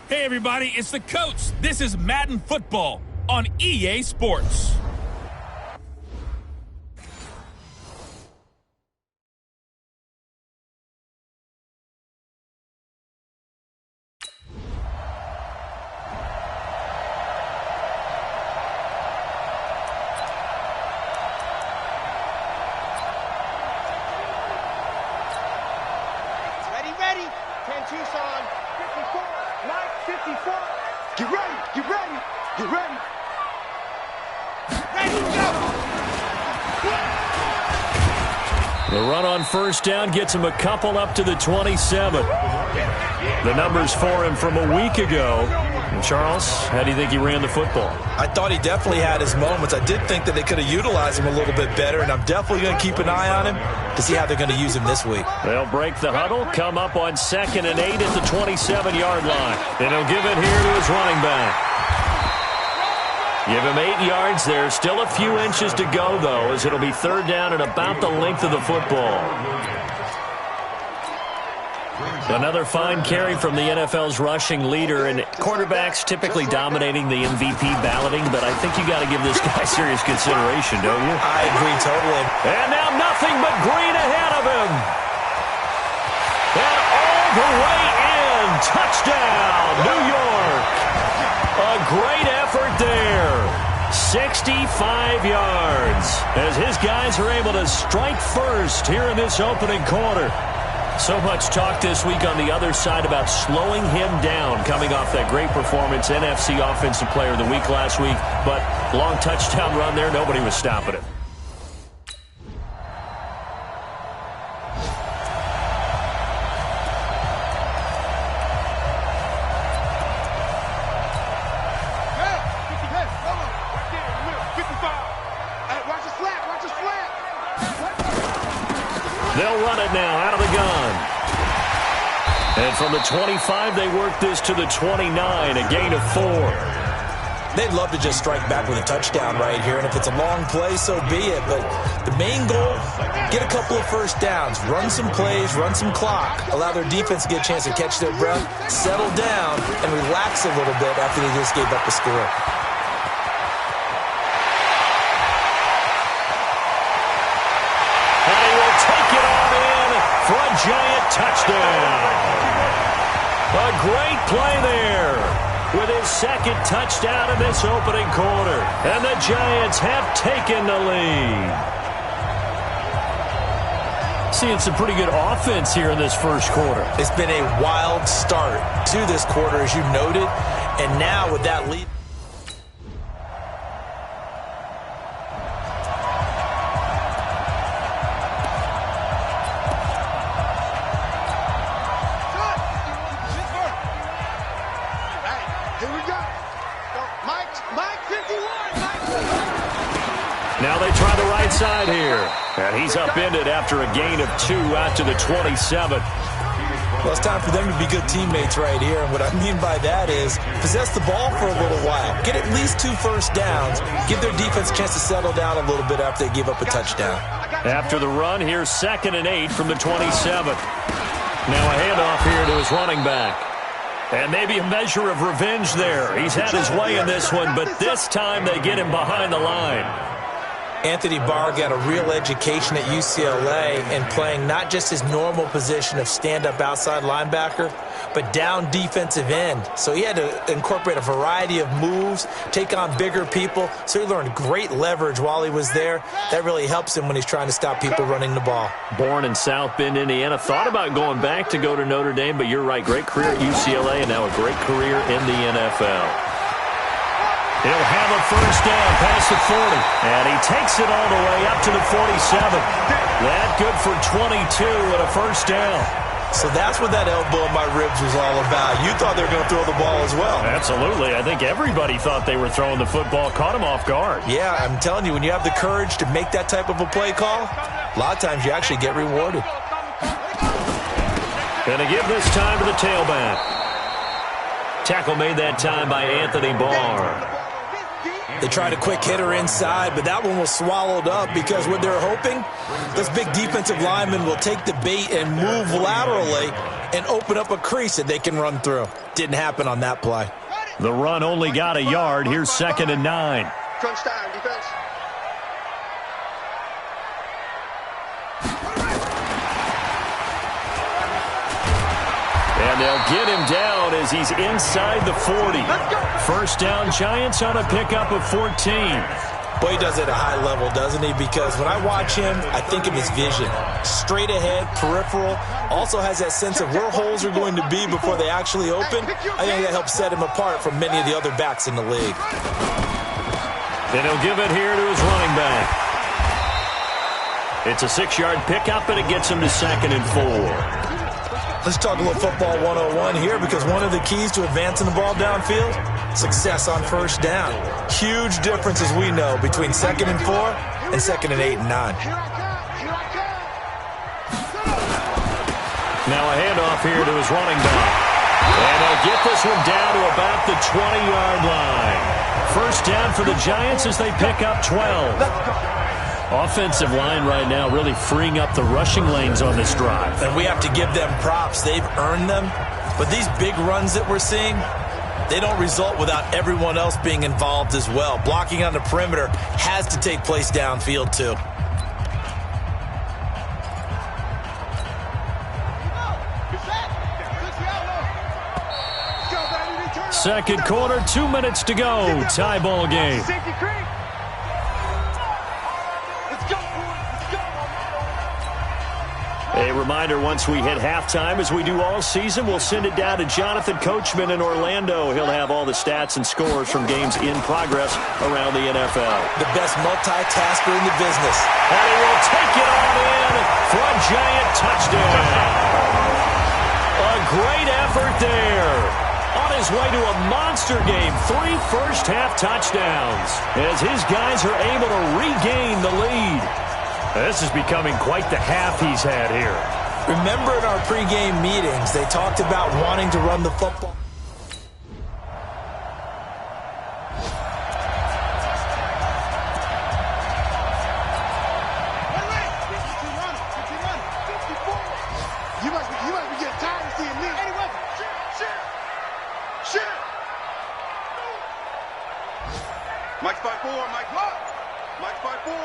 Hey everybody, it's the coach. This is Madden Football on EA Sports. Ready? 10 Tucson, 54, Mike, 54. Get ready. Ready, go! The run on first down gets him a couple up to the 27. The numbers for him from a week ago. And Charles, how do you think he ran the football? I thought he definitely had his moments. I did think that they could have utilized him a little bit better, and I'm definitely going to keep an eye on him to see how they're going to use him this week. They'll break the huddle, come up on 2nd and 8 at the 27-yard line. And he'll give it here to his running back. Give him 8 yards there. Still a few inches to go, though, as it'll be 3rd down and about the length of the football. Another fine carry from the NFL's rushing leader, and quarterbacks typically dominating the MVP balloting, but I think you got to give this guy serious consideration, don't you? I agree totally. And now nothing but green ahead of him. And all the way in. Touchdown, New York. A great effort there. 65 yards as his guys are able to strike first here in this opening quarter. So much talk this week on the other side about slowing him down coming off that great performance, NFC Offensive Player of the Week last week. But long touchdown run there, nobody was stopping it. They'll run it now out of the gun. And from the 25, they work this to the 29, a gain of 4. They'd love to just strike back with a touchdown right here, and if it's a long play, so be it. But the main goal, get a couple of first downs, run some plays, run some clock, allow their defense to get a chance to catch their breath, settle down, and relax a little bit after they just gave up a score. For a giant touchdown. A great play there with his 2nd touchdown in this opening quarter. And the Giants have taken the lead. Seeing some pretty good offense here in this first quarter. It's been a wild start to this quarter, as you noted. And now with that lead. Now they try the right side here. And he's upended after a gain of 2 out to the 27. Well, it's time for them to be good teammates right here. And what I mean by that is possess the ball for a little while. Get at least 2 first downs. Give their defense a chance to settle down a little bit after they give up a touchdown. After the run, here's 2nd and 8 from the 27. Now a handoff here to his running back. And maybe a measure of revenge there. He's had his way in this one, but this time they get him behind the line. Anthony Barr got a real education at UCLA in playing not just his normal position of stand-up outside linebacker, but down defensive end. So he had to incorporate a variety of moves, take on bigger people. So he learned great leverage while he was there. That really helps him when he's trying to stop people running the ball. Born in South Bend, Indiana. Thought about going back to go to Notre Dame, but you're right. Great career at UCLA and now a great career in the NFL. He'll have a first down past the 40. And he takes it all the way up to the 47. That good for 22 and a first down. So that's what that elbow in my ribs was all about. You thought they were going to throw the ball as well. Absolutely. I think everybody thought they were throwing the football, caught him off guard. Yeah, I'm telling you, when you have the courage to make that type of a play call, a lot of times you actually get rewarded. Going to give this time to the tailback. Tackle made that time by Anthony Barr. They tried a quick hitter inside, but that one was swallowed up because what they're hoping, this big defensive lineman will take the bait and move laterally and open up a crease that they can run through. Didn't happen on that play. The run only got a yard. Here's 2nd and 9. Crunch time, defense. And they'll get him down as he's inside the 40. First down, Giants on a pickup of 14. Boy, he does it at a high level, doesn't he? Because when I watch him, I think of his vision. Straight ahead, peripheral. Also has that sense of where holes are going to be before they actually open. I think that helps set him apart from many of the other backs in the league. Then he'll give it here to his running back. It's a 6-yard pickup, and it gets him to 2nd and 4. Let's talk a little football 101 here, because one of the keys to advancing the ball downfield, success on first down. Huge difference, as we know, between 2nd and 4 and 2nd and 8 and 9. Now a handoff here to his running back. And they'll get this one down to about the 20-yard line. First down for the Giants as they pick up 12. Offensive line right now really freeing up the rushing lanes on this drive. And we have to give them props. They've earned them. But these big runs that we're seeing, they don't result without everyone else being involved as well. Blocking on the perimeter has to take place downfield too. Second quarter, 2 minutes to go. Tie ball game. A reminder, once we hit halftime, as we do all season, we'll send it down to Jonathan Coachman in Orlando. He'll have all the stats and scores from games in progress around the NFL. The best multitasker in the business. And he will take it on in for a Giant touchdown. A great effort there. On his way to a monster game, 3 first-half touchdowns, as his guys are able to regain the lead. This is becoming quite the half he's had here. Remember in our pregame meetings, they talked about wanting to run the football. You must be getting tired of seeing me. Anyway, shit. Mike's by 4, Mike. Mike's by 4.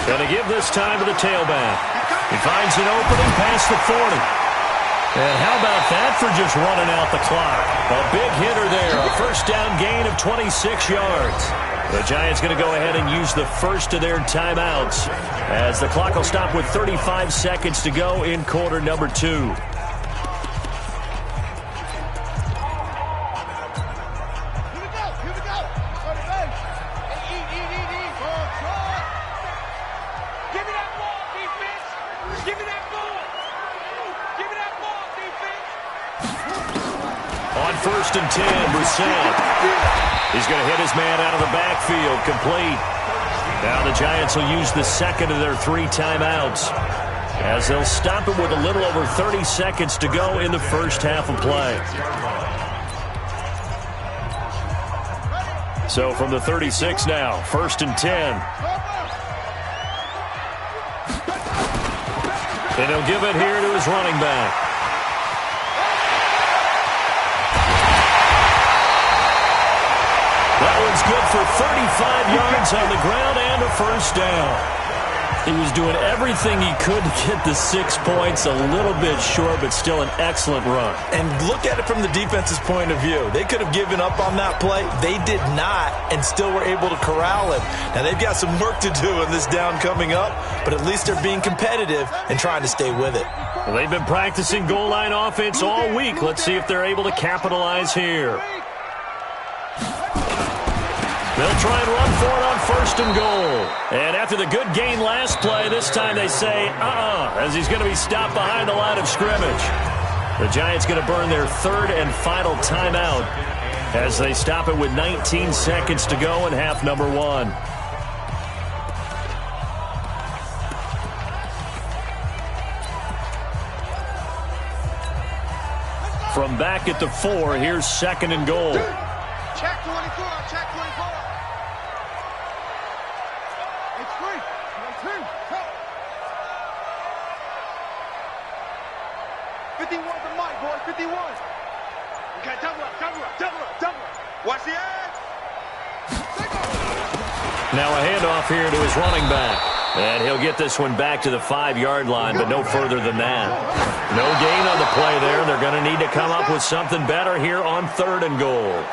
Going to give this time to the tailback. He finds an opening past the 40. And how about that for just running out the clock? A big hitter there. A first down gain of 26 yards. The Giants going to go ahead and use the first of their timeouts, as the clock will stop with 35 seconds to go in quarter number 2. First and 10, Brissett. He's going to hit his man out of the backfield, complete. Now the Giants will use the second of their 3 timeouts, as they'll stop it with a little over 30 seconds to go in the first half of play. So from the 36 now, first and 10. And he'll give it here to his running back. That one's good for 35 yards on the ground and a first down. He was doing everything he could to get the 6 points, a little bit short, but still an excellent run. And look at it from the defense's point of view. They could have given up on that play. They did not, and still were able to corral him. Now, they've got some work to do in this down coming up, but at least they're being competitive and trying to stay with it. Well, they've been practicing goal line offense all week. Let's see if they're able to capitalize here. They'll try and run for it on first and goal. And after the good gain last play, this time they say, as he's going to be stopped behind the line of scrimmage. The Giants going to burn their 3rd and final timeout as they stop it with 19 seconds to go in half number 1. From back at the 4, here's 2nd and goal. Check 24, check 24. It's free. 1, 2, go. 51 to Mike, boy. 51. Okay, double up, double up, double up, double up. Watch the edge. Now a handoff here to his running back. And he'll get this one back to the 5-yard line, but no further than that. No gain on the play there. They're going to need to come up with something better here on 3rd and goal.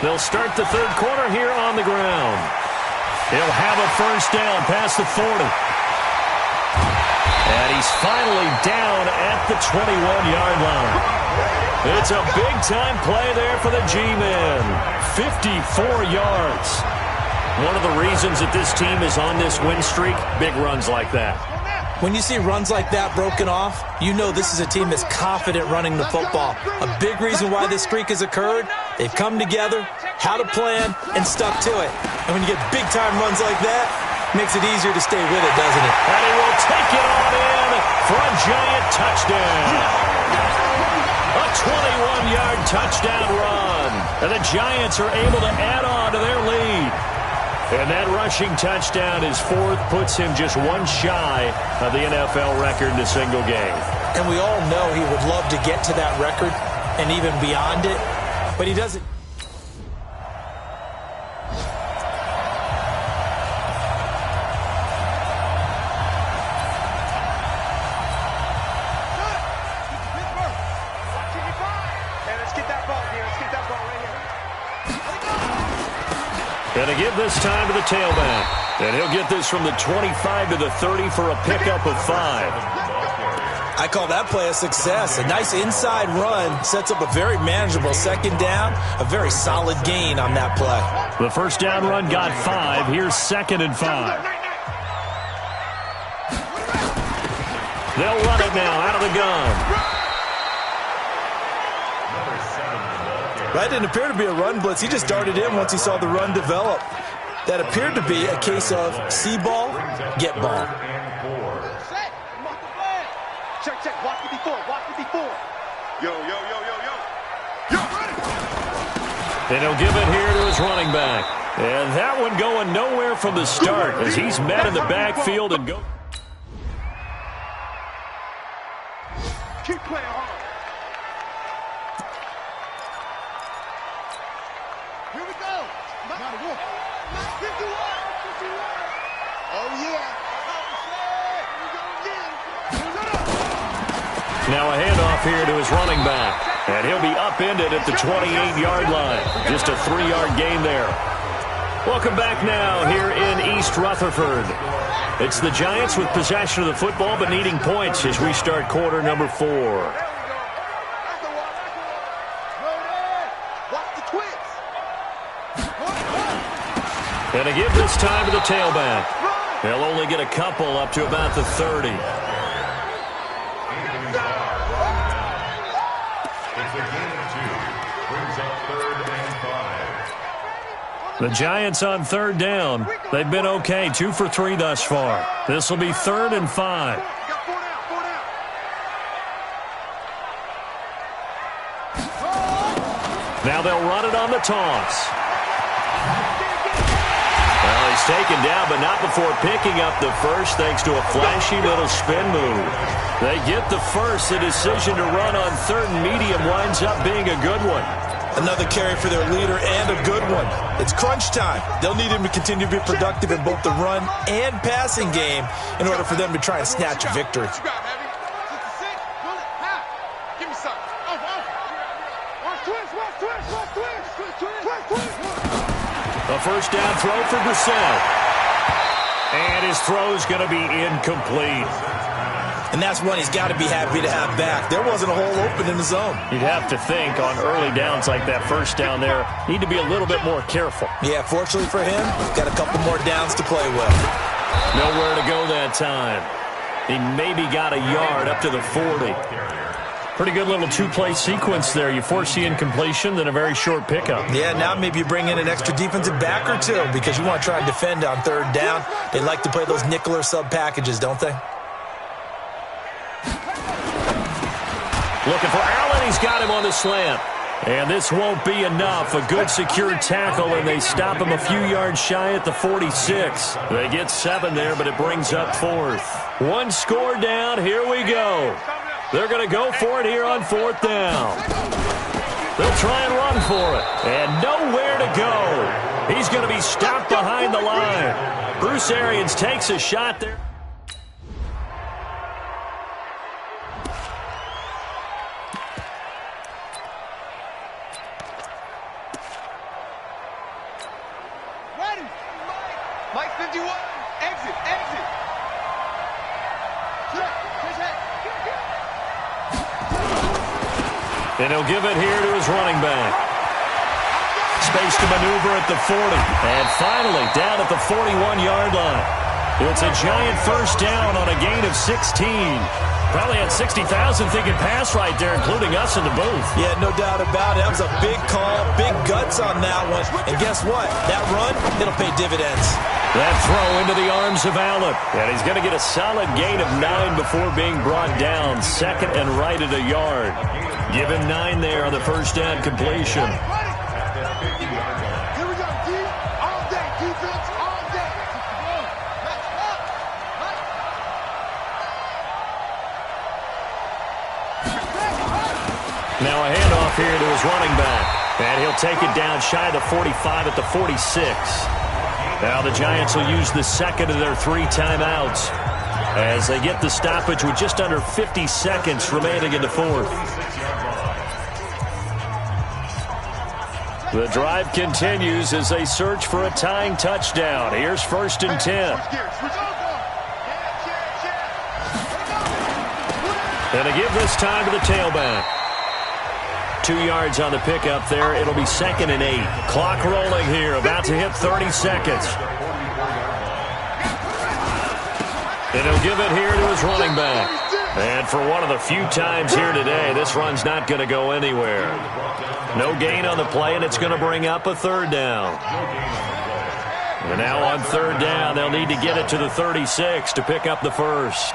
They'll start the 3rd quarter here on the ground. He'll have a first down past the 40. And he's finally down at the 21-yard line. It's a big-time play there for the G-men. 54 yards. One of the reasons that this team is on this win streak, big runs like that. When you see runs like that broken off, you know this is a team that's confident running the football. A big reason why this streak has occurred, they've come together, had a plan, and stuck to it. And when you get big-time runs like that, it makes it easier to stay with it, doesn't it? And he will take it on in for a giant touchdown. A 21-yard touchdown run. And the Giants are able to add on to their lead. And that rushing touchdown is 4th, puts him just one shy of the NFL record in a single game. And we all know he would love to get to that record and even beyond it, but he doesn't. Going to give this time to the tailback. And he'll get this from the 25 to the 30 for a pickup of 5. I call that play a success. A nice inside run sets up a very manageable 2nd down. A very solid gain on that play. The first down run got 5. Here's 2nd and 5. They'll run it now out of the gun. That didn't appear to be a run blitz. He just darted in once he saw the run develop. That appeared to be a case of see ball, get ball. Check, check. Watch it before. Watch it before. Yo, yo, yo, yo, yo. Yo, run it. And he'll give it here to his running back. And that one going nowhere from the start as he's met in the backfield and go. Keep playing hard. Here we go. Oh, yeah. Now a handoff here to his running back. And he'll be upended at the 28-yard line. Just a 3-yard gain there. Welcome back now here in East Rutherford. It's the Giants with possession of the football but needing points as we start quarter number 4. And to give this time to the tailback. They'll only get a couple up to about the 30. The Giants on 3rd down. They've been okay, 2 for 3 thus far. This will be 3rd and 5. Now they'll run it on the toss. Well, he's taken down, but not before picking up the first thanks to a flashy little spin move. They get the first. The decision to run on 3rd and medium winds up being a good one. Another carry for their leader and a good one. It's crunch time. They'll need him to continue to be productive in both the run and passing game in order for them to try and snatch a victory. A first down throw for Brissett. And his throw's going to be incomplete. And that's one he's got to be happy to have back. There wasn't a hole open in the zone. You'd have to think on early downs like that first down there, need to be a little bit more careful. Yeah, fortunately for him, got a couple more downs to play with. Nowhere to go that time. He maybe got a yard up to the 40. Pretty good little two-play sequence there. You force the incompletion, then a very short pickup. Yeah, now maybe you bring in an extra defensive back or two because you want to try and defend on third down. They like to play those nickel or sub packages, don't they? Looking for Allen. He's got him on the slant. And this won't be enough. A good secured tackle, and they stop him a few yards shy at the 46. They get 7 there, but it brings up 4th. One score down. Here we go. They're going to go for it here on 4th down. They'll try and run for it. And nowhere to go. He's going to be stopped behind the line. Bruce Arians takes a shot there. Mike 51, exit. And he'll give it here to his running back. Space to maneuver at the 40. And finally, down at the 41-yard line. It's a giant first down on a gain of 16. Probably had 60,000 thinking pass right there, including us in the booth. Yeah, no doubt about it. That was a big call, big guts on that one. And guess what? That run, it'll pay dividends. That throw into the arms of Allen. And he's going to get a solid gain of 9 before being brought down. Second and right at a yard. Give him 9 there on the first down completion. Here we go, D. All day, defense, all day. Now a handoff here to his running back. And he'll take it down shy of the 45 at the 46. Now the Giants will use the second of their 3 timeouts as they get the stoppage with just under 50 seconds remaining in the 4th. The drive continues as they search for a tying touchdown. Here's 1st and 10. And they give this time to the tailback. 2 yards on the pickup there. It'll be 2nd and 8. Clock rolling here, about to hit 30 seconds. And he'll give it here to his running back. And for one of the few times here today, this run's not going to go anywhere. No gain on the play, and it's going to bring up a 3rd down. And now on 3rd down, they'll need to get it to the 36 to pick up the first.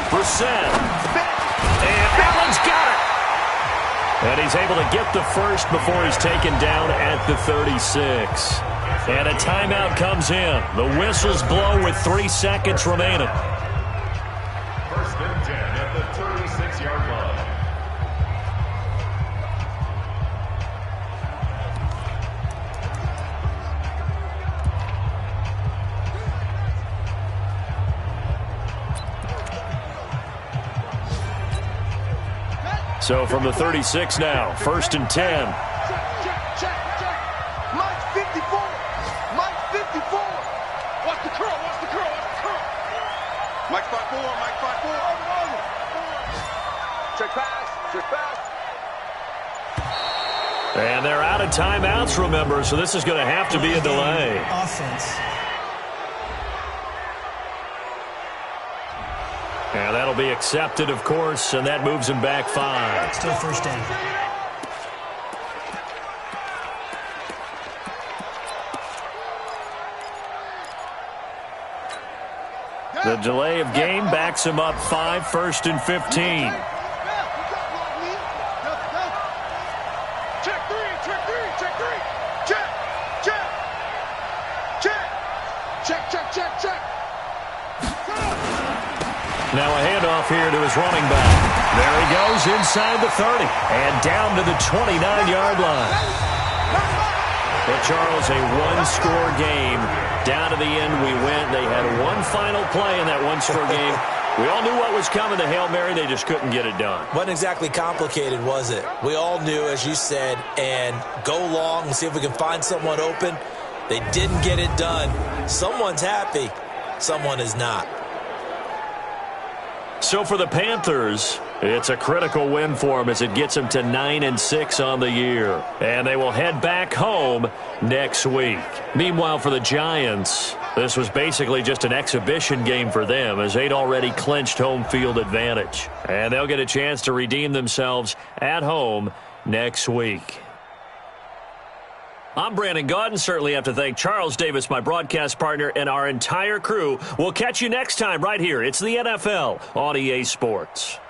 Brissett. And Allen's got it. And he's able to get the first before he's taken down at the 36. And a timeout comes in. The whistles blow with 3 seconds remaining. 1st and 10 at the 36-yard line. So from the 36 now, 1st and 10. Check. Mike 54. Mike 54. Watch the curl. Mike 54. Check pass. And they're out of timeouts, remember, so this is going to have to be a delay. Offense. And that'll be accepted, of course, and that moves him back 5. Still 1st down. The delay of game backs him up 5, 1st and 15. Check three. Check. Now a handoff here to his running back. There he goes inside the 30 and down to the 29-yard line. But Charles, a one-score game. Down to the end we went. They had one final play in that one-score game. We all knew what was coming, the Hail Mary. They just couldn't get it done. Wasn't exactly complicated, was it? We all knew, as you said, and go long and see if we can find someone open. They didn't get it done. Someone's happy. Someone is not. So for the Panthers, It's a critical win for them as it gets them to 9-6 on the year. And they will head back home next week. Meanwhile, for the Giants, this was basically just an exhibition game for them as they'd already clinched home field advantage. And they'll get a chance to redeem themselves at home next week. I'm Brandon Gaudin. Certainly have to thank Charles Davis, my broadcast partner, and our entire crew. We'll catch you next time right here. It's the NFL on EA Sports.